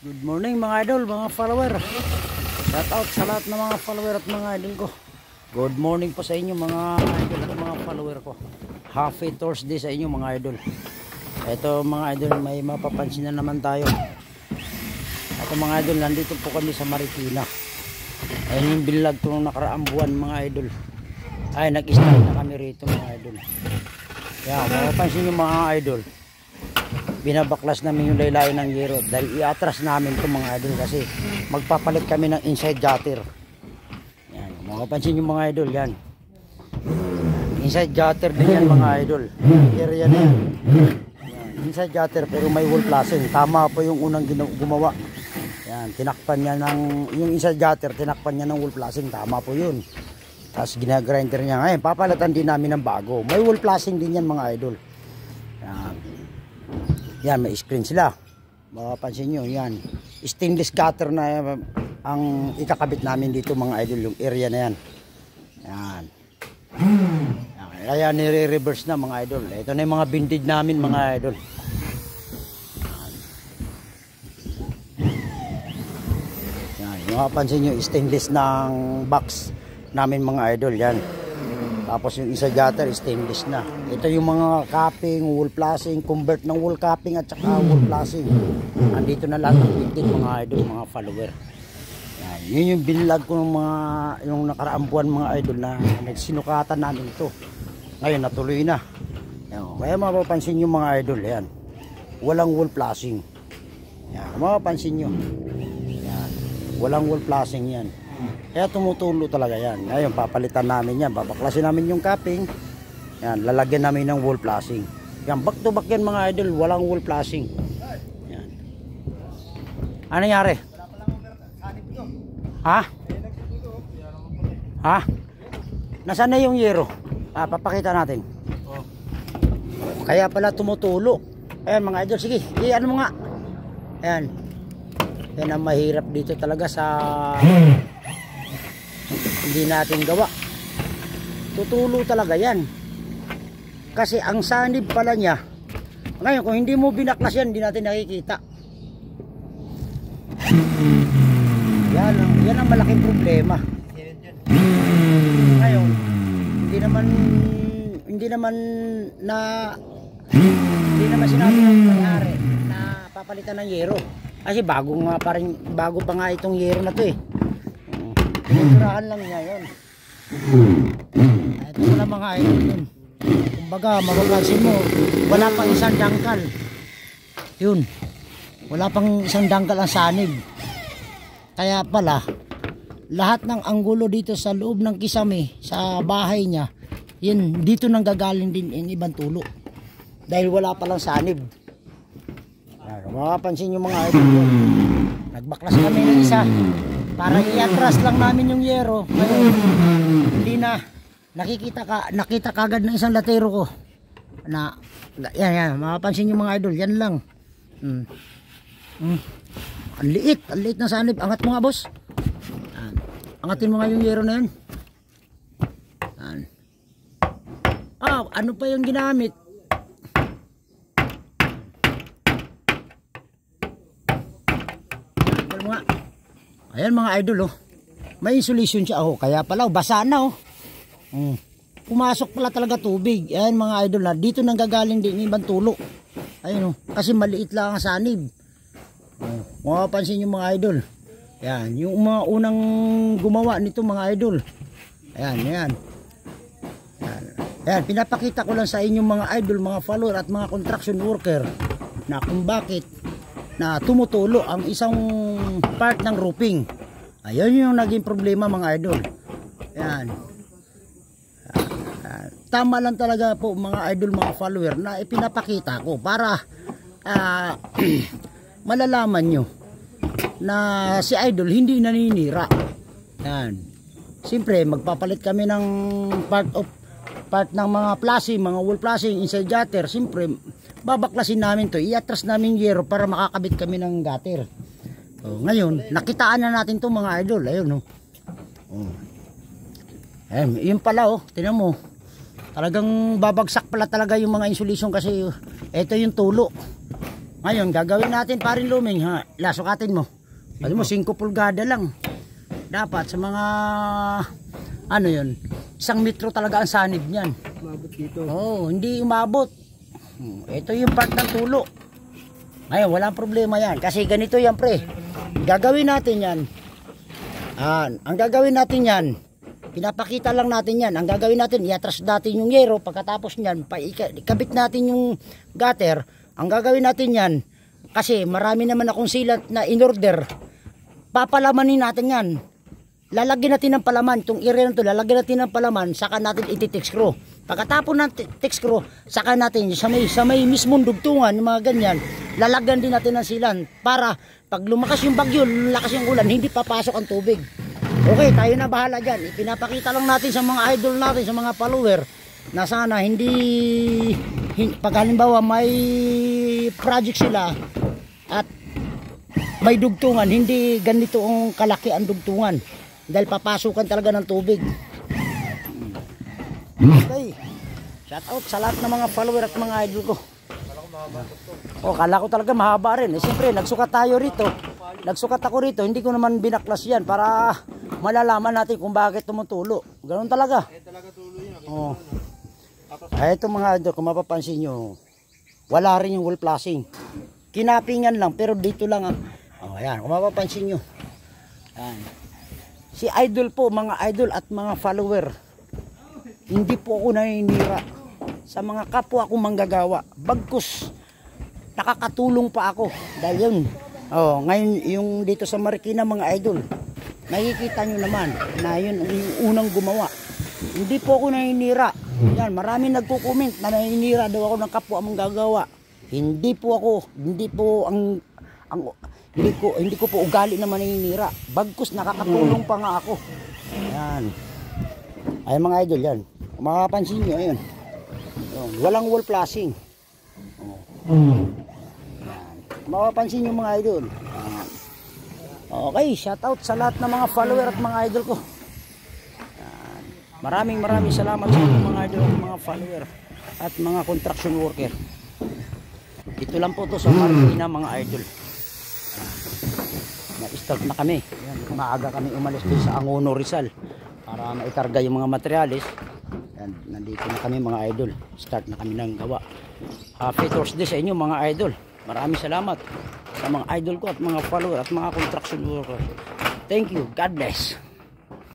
Good morning mga idol, mga follower. Shout out sa lahat ng mga follower at mga idol ko. Good morning po sa inyo mga idol at mga follower ko. Happy Thursday sa inyo mga idol. Ito mga idol, may mapapansin na naman tayo. Ito mga idol, nandito po kami sa Marikina. Ayun yung bilag ko nung nakaraang buwan mga idol. Ay, nag-start na kami rito mga idol. Yan, mapapansin nyo mga idol, binabaklas namin yung laylayan ng yero dahil i-atras namin ito mga idol kasi magpapalit kami ng inside gutter. Yan, makapansin yung mga idol yan. Inside gutter din yan mga idol. Area na yan. Yan, inside gutter pero may wall flashing. Tama po yung unang gumawa. Yan, tinakpan niya ng yung inside gutter, tinakpan niya ng wall flashing. Tama po yun. Tapos ginagrinder niya. Ngayon, papalatan din namin ng bago. May wall flashing din yan mga idol. Yan. Yan, may screen sila. Mapapansin nyo, yan. Stainless cutter na ang ikakabit namin dito mga idol, yung area na yan. Yan. Kaya nire-reverse na mga idol. Ito na yung mga bindid namin mga idol. Yan, mapapansin nyo, stainless ng box namin mga idol, yan. Tapos yung isa gutter stainless na. Ito yung mga capping, wall flashing, convert ng wall capping at saka wall flashing. Andito na lahat ng bindid mga idol, mga follower. Yan, yun yung binlag ko ng mga yung nakaraang buwan mga idol na nagsinukatan namin ito. Ngayon natuloy na. Yan, kaya mapapansin nyo mga idol, yan. Walang wall flashing. Yan, mapapansin nyo. Yan, walang wall flashing yan. Kaya tumutulo talaga yan. Ngayon papalitan namin yan, babaklasin namin yung capping. Yan, lalagyan namin ng wall flashing. Yan, back to back yan mga idol, walang wall flashing. Yan. Ano nangyari? Ha? Ha? Nasaan na yung yero? Papakita natin. Kaya pala tumutulo. Ayan mga idol, sige, ano mo nga. Ayan. Yan ang mahirap dito talaga sa hindi natin gawa. Tutulo talaga yan. Kasi ang sanib pala niya. Ngayon kung hindi mo binaklas yan, hindi natin nakikita. Yan ang malaking problema. Ngayon hindi naman sinabi ng mayari na papalitan ng yero. Kasi bago pa nga itong yero na to eh. Pinagurahan lang niya yun. Ito pala mga idol yun. Kumbaga mapapansin mo, wala pang isang dangkal. Yun, wala pang isang dangkal ang sanib. Kaya pala lahat ng anggulo dito sa loob ng kisame, sa bahay niya, yun, dito nang gagaling din yung ibang tulo. Dahil wala palang sanib. Mapapansin nyo mga idol yun. Nagbaklas kami ng isa para i-atras lang namin yung yero. Ngayon hindi na nakita kagad ng isang latero ko na yan, mapapansin nyo mga idol, yan lang. Ang liit na sanib. Angat mo nga boss, angatin mo nga yung yero na yun. Ano pa yung ginamit? Ayan mga idol, may insulation siya, kaya pala basa na pumasok pala talaga tubig. Ayan mga idol, na dito nang gagaling din ibang tulo. Ayun kasi maliit lang ang sanib. Mapapansin nyo mga idol, yan yung mga unang gumawa nito mga idol. Ayan, pinapakita ko lang sa inyo mga idol, mga follower at mga construction worker na kung bakit na tumutulo ang isang part ng roofing. Ayun yung naging problema mga idol. Yan. Tama lang talaga po mga idol, mga follower, na ipinapakita ko para malalaman nyo na si idol hindi naninira. Yan. Siyempre magpapalit kami ng part ng mga flashing, mga wall flashing, inside gutter. Siyempre babaklasin namin to, i-atras namin yero para makakabit kami ng gutter. Ngayon nakitaan na natin to mga idol. Ayun yun pala tingnan mo, talagang babagsak pala talaga yung mga insulation kasi ito yung tulo. Ngayon, gagawin natin parin luming ha. Lasukatin mo. Alam mo, 5 pulgada lang. Dapat sa mga ano yun, 1 metro talaga ang sanib niyan. Umabot dito. Oo, hindi umabot. Ito yung part ng tulo. Ngayon, walang problema yan. Kasi ganito yan, pre. Gagawin natin yan. Ang gagawin natin yan, pinapakita lang natin yan. Ang gagawin natin, iatras natin yung yero. Pagkatapos yan, ikabit natin yung gutter. Ang gagawin natin yan, kasi marami naman akong silat na in-order. Papalamanin natin yan. Lalagyan natin ng palaman. Itong area na ito, lalagyan natin ng palaman. Saka natin iti-tex screw. Pagkatapos ng tex screw, saka natin sa may mismong dugtungan, yung mga ganyan, lalagyan din natin ng silan. Para pag lumakas yung bagyo, lakas yung ulan, hindi papasok ang tubig. Okay, tayo na bahala dyan. Ipinapakita lang natin sa mga idol natin, sa mga follower, na sana pag halimbawa may project sila at may dugtungan, hindi ganito ang kalaki ang dugtungan dahil papasukan talaga ng tubig. Okay, shout out sa lahat ng mga follower at mga idol ko. Kala ko talaga mahaba rin. Siyempre, nagsukat tayo rito. Nagsukat ako rito, hindi ko naman binaklas yan para malalaman natin kung bakit tumutulo. Ganun talaga. Talaga tulo yun. Ito mga idol, kung mapapansin nyo, wala rin yung wall flashing. Kinapingan lang, pero dito lang. Ayan, kung mapapansin nyo. Ayan. Si idol po, mga idol at mga follower, hindi po ako naninira sa mga kapwa ko manggagawa. Bagkus, nakakatulong pa ako. Dahil yun, ngayon yung dito sa Marikina mga idol, nakikita nyo naman na yun yung unang gumawa. Hindi po ako naninira. Yan, marami nagko-comment na naninira daw ako ng kapwa manggagawa. Hindi ko po ugali na maninira. Bagkus nakakatulong pa nga ako. Yan. Ay mga idol yan. Kung makapansin nyo, ayun. Walang wall flashing. Yan. Mapapansin nyo mga idol. Yan. Okay, shout out sa lahat ng mga follower at mga idol ko. Yan. Maraming salamat sa mga idol at mga follower at mga construction worker. Dito lang po to sa Marikina mga idol. Na-start na kami. Yan, maaga kami umalis din sa Angono Rizal para maikarga yung mga materialis. Yan, nandito na kami mga idol. Start na kami ng gawa. Happy Thursday sa inyo mga idol. Maraming salamat sa mga idol ko at mga follower at mga construction worker. Thank you. God bless.